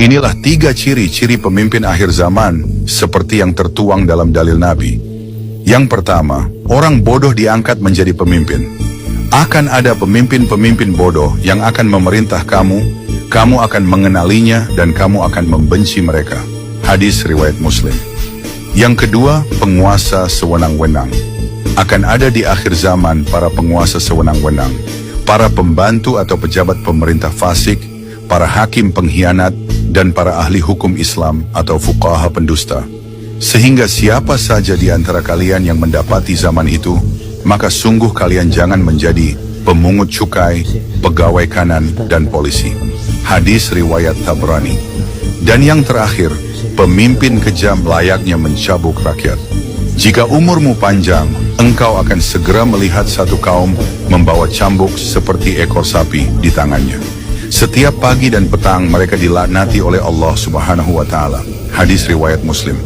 Inilah 3 ciri-ciri pemimpin akhir zaman seperti yang tertuang dalam dalil Nabi. Yang pertama, orang bodoh diangkat menjadi pemimpin. Akan ada pemimpin-pemimpin bodoh yang akan memerintah kamu akan mengenalinya dan kamu akan membenci mereka. Hadis riwayat Muslim. Yang kedua, penguasa sewenang-wenang. Akan ada di akhir zaman para penguasa sewenang-wenang, para pembantu atau pejabat pemerintah fasik, para hakim pengkhianat, dan para ahli hukum Islam atau fuqaha pendusta. Sehingga siapa saja di antara kalian yang mendapati zaman itu, maka sungguh kalian jangan menjadi pemungut cukai, pegawai kanan, dan polisi. Hadis riwayat Tabrani. Dan yang terakhir, pemimpin kejam layaknya mencabuk rakyat. Jika umurmu panjang, engkau akan segera melihat satu kaum membawa cambuk seperti ekor sapi di tangannya. Setiap pagi dan petang mereka dilaknati oleh Allah Subhanahu wa Ta'ala. Hadis riwayat Muslim.